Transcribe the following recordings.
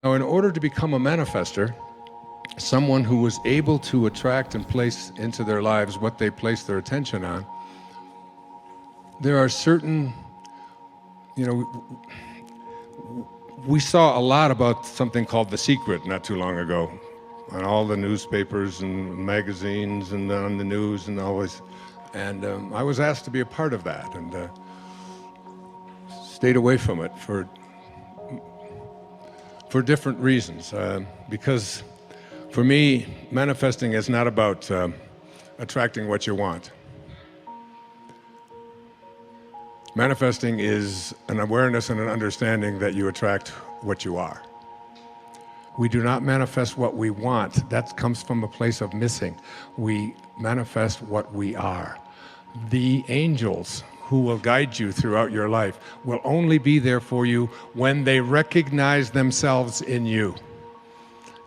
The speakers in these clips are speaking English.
Now, in order to become a manifester, someone who was able to attract and place into their lives what they place their attention on, there are certain, we saw a lot about something called The Secret not too long ago, on all the newspapers and magazines and on the news and always. And I was asked to be a part of that and stayed away from it for different reasons. Because for me, manifesting is not about attracting what you want. Manifesting is an awareness and an understanding that you attract what you are. We do not manifest what we want. That comes from a place of missing. We manifest what we are. The angels who will guide you throughout your life will only be there for you when they recognize themselves in you.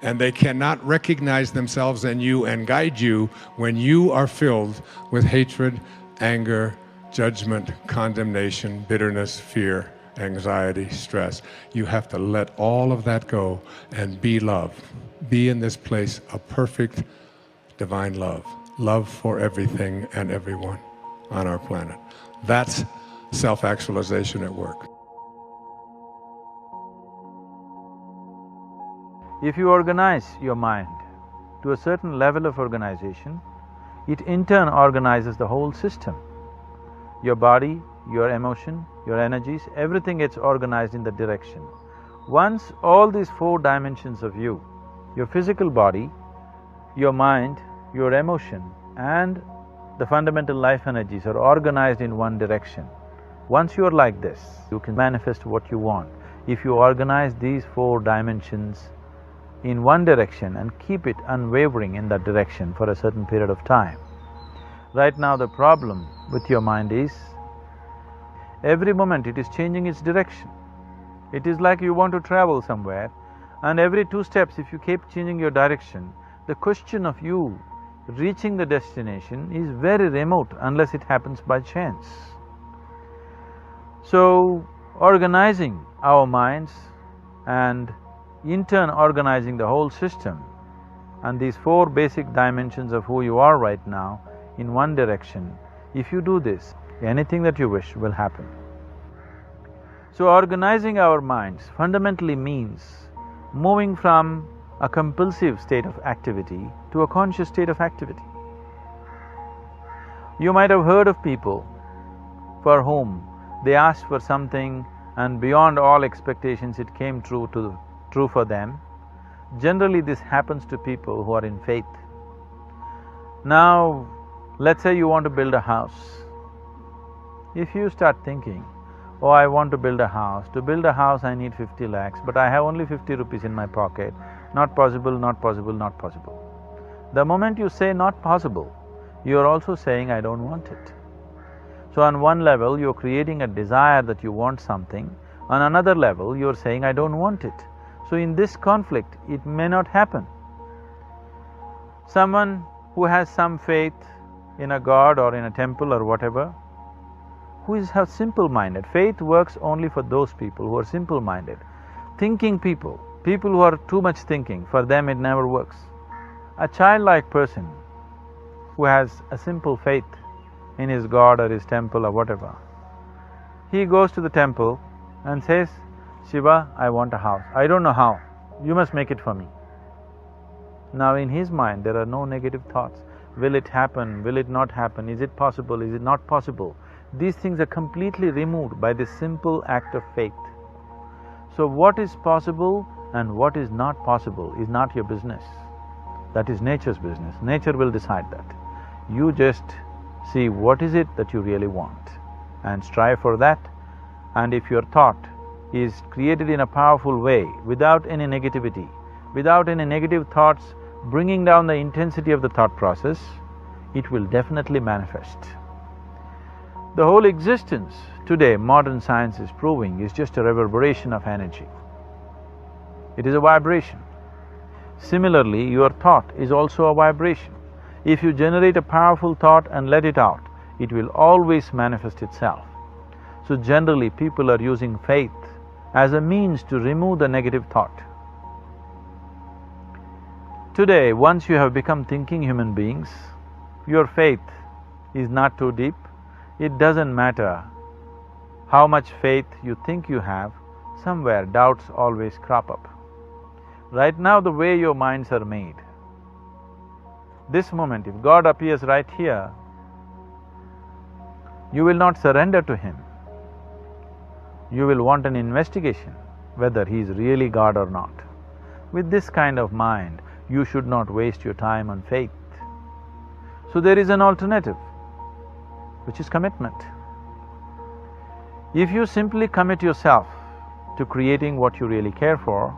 And they cannot recognize themselves in you and guide you when you are filled with hatred, anger, judgment, condemnation, bitterness, fear, anxiety, stress. You have to let all of that go and be love. Be in this place of perfect divine love. Love for everything and everyone on our planet. That's self-actualization at work. If you organize your mind to a certain level of organization, it in turn organizes the whole system. Your body, your emotion, your energies, everything gets organized in that direction. Once all these four dimensions of you, your physical body, your mind, your emotion and the fundamental life energies are organized in one direction. Once you are like this, you can manifest what you want. If you organize these four dimensions in one direction and keep it unwavering in that direction for a certain period of time. Right now the problem with your mind is, every moment it is changing its direction. It is like you want to travel somewhere and every 2 steps if you keep changing your direction, the question of you reaching the destination is very remote unless it happens by chance. So, organizing our minds and in turn organizing the whole system and these four basic dimensions of who you are right now in one direction, if you do this, anything that you wish will happen. So organizing our minds fundamentally means moving from a compulsive state of activity to a conscious state of activity. You might have heard of people for whom they asked for something and beyond all expectations it came true for them. Generally this happens to people who are in faith. Now, let's say you want to build a house. If you start thinking, oh, I want to build a house. To build a house I need 50 lakhs, but I have only 50 rupees in my pocket. Not possible, not possible, not possible. The moment you say not possible, you are also saying I don't want it. So on one level you're creating a desire that you want something, on another level you're saying I don't want it. So in this conflict, it may not happen. Someone who has some faith in a god or in a temple or whatever, who is simple-minded. Faith works only for those people who are simple-minded. Thinking people who are too much thinking, for them it never works. A childlike person who has a simple faith in his god or his temple or whatever, he goes to the temple and says, Shiva, I want a house. I don't know how, you must make it for me. Now in his mind there are no negative thoughts. Will it happen? Will it not happen? Is it possible? Is it not possible? These things are completely removed by this simple act of faith. So what is possible and what is not possible is not your business. That is nature's business. Nature will decide that. You just see what is it that you really want and strive for that. And if your thought is created in a powerful way, without any negativity, without any negative thoughts bringing down the intensity of the thought process, it will definitely manifest. The whole existence today, modern science is proving, is just a reverberation of energy. It is a vibration. Similarly, your thought is also a vibration. If you generate a powerful thought and let it out, it will always manifest itself. So generally, people are using faith as a means to remove the negative thought. Today, once you have become thinking human beings, your faith is not too deep. It doesn't matter how much faith you think you have, somewhere doubts always crop up. Right now, the way your minds are made, this moment, if God appears right here, you will not surrender to Him. You will want an investigation whether He is really God or not. With this kind of mind, you should not waste your time on faith. So there is an alternative, which is commitment. If you simply commit yourself to creating what you really care for,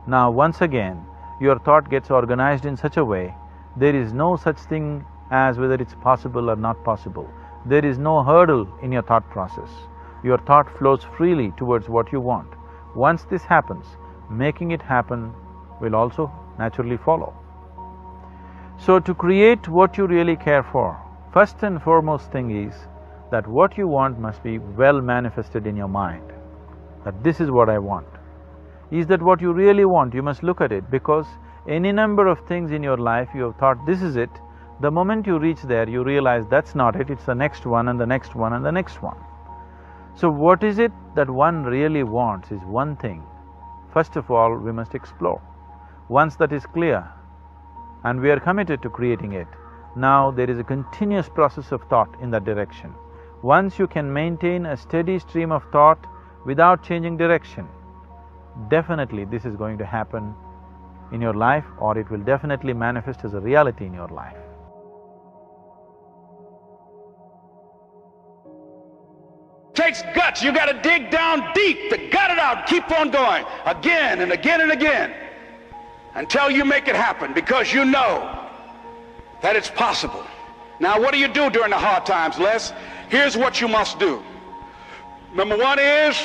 now once again, your thought gets organized in such a way, there is no such thing as whether it's possible or not possible. There is no hurdle in your thought process. Your thought flows freely towards what you want. Once this happens, making it happen will also naturally follow. So to create what you really care for, first and foremost thing is that what you want must be well manifested in your mind, that this is what I want. Is that what you really want? You must look at it, because any number of things in your life you have thought, this is it. The moment you reach there, you realize that's not it, it's the next one and the next one and the next one. So what is it that one really wants is one thing. First of all, we must explore. Once that is clear and we are committed to creating it, now there is a continuous process of thought in that direction. Once you can maintain a steady stream of thought without changing direction, definitely this is going to happen in your life, or it will definitely manifest as a reality in your life. Takes guts, you gotta dig down deep to gut it out, keep on going, again and again and again, until you make it happen, because you know that it's possible. Now, what do you do during the hard times, Les? Here's what you must do. Number one is,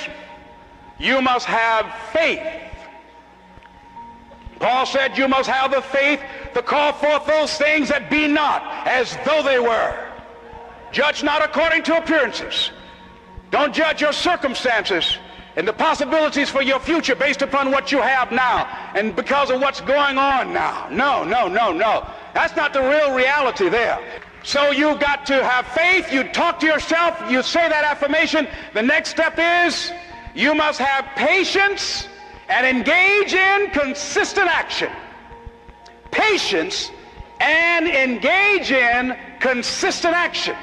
you must have faith. Paul said you must have the faith to call forth those things that be not as though they were. Judge not according to appearances. Don't judge your circumstances and the possibilities for your future based upon what you have now and because of what's going on now. No, no, no, no. That's not the real reality there. So you've got to have faith, you talk to yourself, you say that affirmation. The next step is you must have patience and engage in consistent action. Patience and engage in consistent action.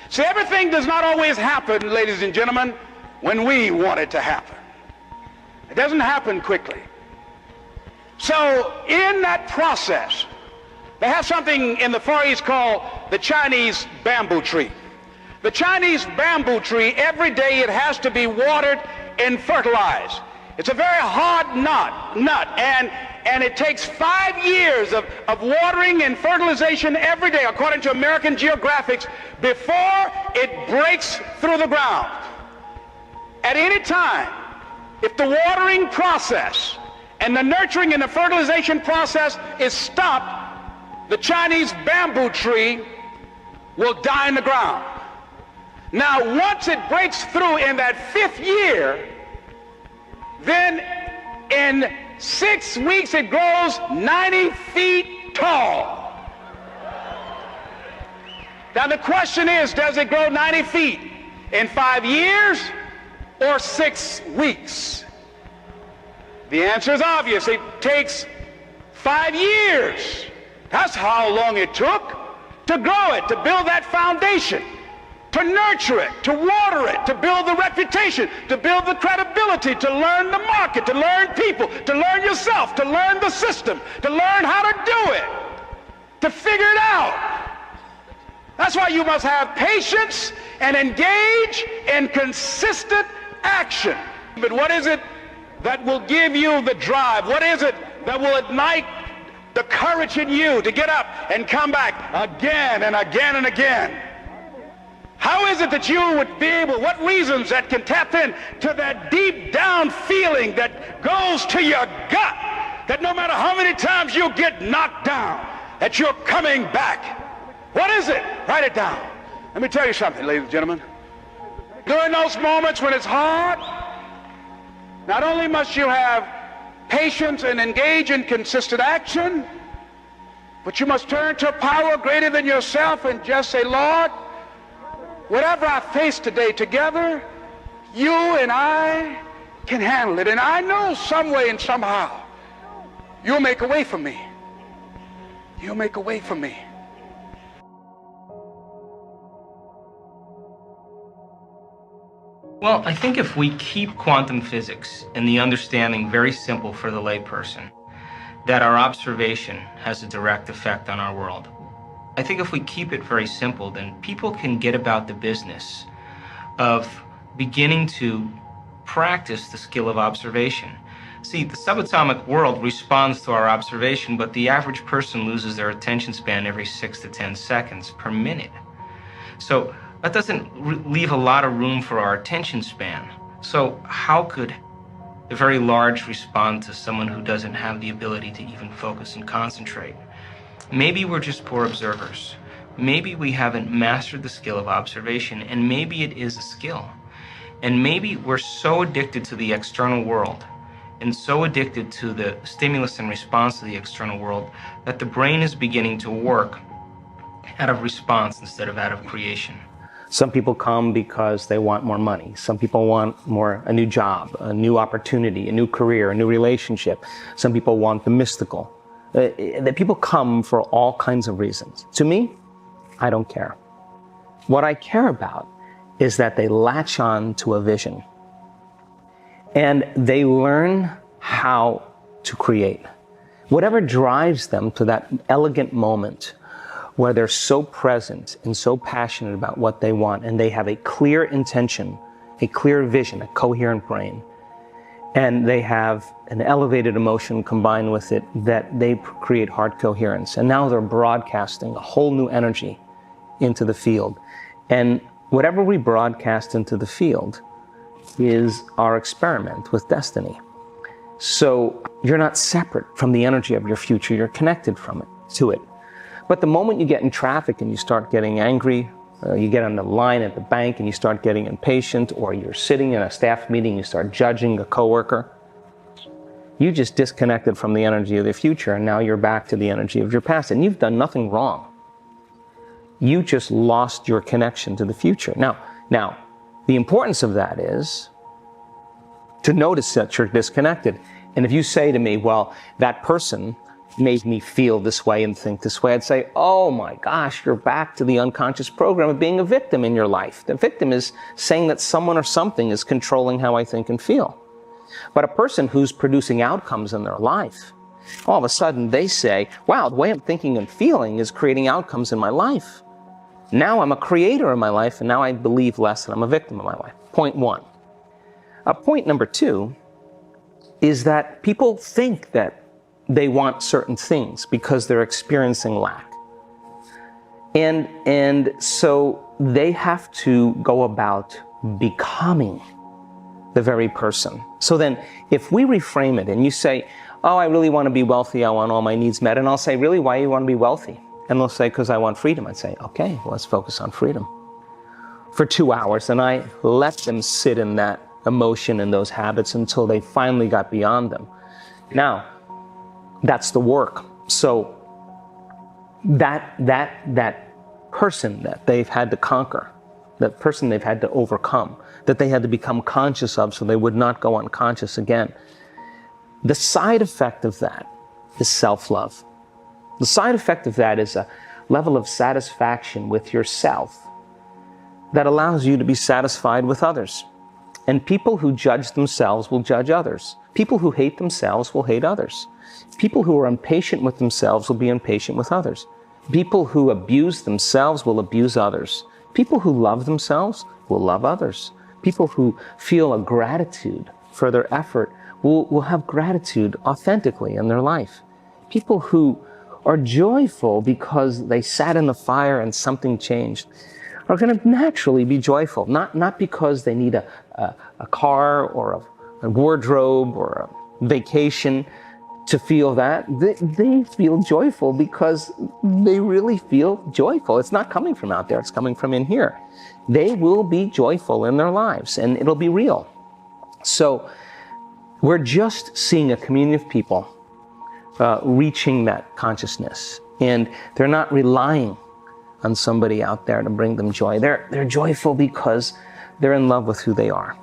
See, everything does not always happen, ladies and gentlemen, when we want it to happen. It doesn't happen quickly. So in that process, they have something in the Far East called the Chinese bamboo tree. The Chinese bamboo tree, every day it has to be watered and fertilized. It's a very hard nut, and it takes 5 years of watering and fertilization every day, according to American Geographics, before it breaks through the ground. At any time, if the watering process and the nurturing and the fertilization process is stopped, the Chinese bamboo tree will die in the ground. Now, once it breaks through in that 5th year, then in 6 weeks it grows 90 feet tall. Now the question is, does it grow 90 feet in 5 years or 6 weeks? The answer is obvious. It takes 5 years. That's how long it took to grow it, to build that foundation, to nurture it, to water it, to build the reputation, to build the credibility, to learn the market, to learn people, to learn yourself, to learn the system, to learn how to do it, to figure it out. That's why you must have patience and engage in consistent action. But what is it that will give you the drive? What is it that will ignite the courage in you to get up and come back again and again and again? How is it that you would be able, what reasons that can tap in to that deep down feeling that goes to your gut, that no matter how many times you get knocked down, that you're coming back? What is it? Write it down. Let me tell you something, ladies and gentlemen. During those moments when it's hard, not only must you have patience, patience and engage in consistent action. But you must turn to a power greater than yourself and just say, Lord, whatever I face today together, you and I can handle it. And I know some way and somehow you'll make a way for me. You'll make a way for me. Well, I think if we keep quantum physics and the understanding very simple for the layperson, that our observation has a direct effect on our world, I think if we keep it very simple, then people can get about the business of beginning to practice the skill of observation. See, the subatomic world responds to our observation, but the average person loses their attention span every 6 to 10 seconds per minute. So that doesn't leave a lot of room for our attention span. So how could the very large respond to someone who doesn't have the ability to even focus and concentrate? Maybe we're just poor observers. Maybe we haven't mastered the skill of observation, and maybe it is a skill. And maybe we're so addicted to the external world and so addicted to the stimulus and response to the external world that the brain is beginning to work out of response instead of out of creation. Some people come because they want more money. Some people want a new job, a new opportunity, a new career, a new relationship. Some people want the mystical. The people come for all kinds of reasons. To me, I don't care. What I care about is that they latch on to a vision and they learn how to create. Whatever drives them to that elegant moment where they're so present and so passionate about what they want, and they have a clear intention, a clear vision, a coherent brain, and they have an elevated emotion combined with it, that they create heart coherence. And now they're broadcasting a whole new energy into the field. And whatever we broadcast into the field is our experiment with destiny. So you're not separate from the energy of your future, you're connected to it. But the moment you get in traffic and you start getting angry, you get on the line at the bank and you start getting impatient, or you're sitting in a staff meeting and you start judging a coworker, you just disconnected from the energy of the future, and now you're back to the energy of your past, and you've done nothing wrong. You just lost your connection to the future. Now, the importance of that is to notice that you're disconnected. And if you say to me, well, that person made me feel this way and think this way, I'd say, oh my gosh, you're back to the unconscious program of being a victim in your life. The victim is saying that someone or something is controlling how I think and feel. But a person who's producing outcomes in their life, all of a sudden they say, wow, the way I'm thinking and feeling is creating outcomes in my life. Now I'm a creator in my life, and now I believe less that I'm a victim of my life. Point one. Point number two is that people think that they want certain things because they're experiencing lack. And so they have to go about becoming the very person. So then if we reframe it and you say, oh, I really want to be wealthy, I want all my needs met, and I'll say, really, why do you want to be wealthy? And they'll say, because I want freedom. I'd say, okay, well, let's focus on freedom for 2 hours. And I let them sit in that emotion and those habits until they finally got beyond them. Now, that's the work. So that person that they've had to conquer, that person they've had to overcome, that they had to become conscious of so they would not go unconscious again. The side effect of that is self-love. The side effect of that is a level of satisfaction with yourself that allows you to be satisfied with others. And people who judge themselves will judge others. People who hate themselves will hate others. People who are impatient with themselves will be impatient with others. People who abuse themselves will abuse others. People who love themselves will love others. People who feel a gratitude for their effort will have gratitude authentically in their life. People who are joyful because they sat in the fire and something changed are going to naturally be joyful, not because they need a car or a wardrobe or a vacation to feel that. They feel joyful because they really feel joyful. It's not coming from out there, it's coming from in here. They will be joyful in their lives and it'll be real. So We're just seeing a community of people reaching that consciousness, and they're not relying on somebody out there to bring them joy. They're joyful because they're in love with who they are.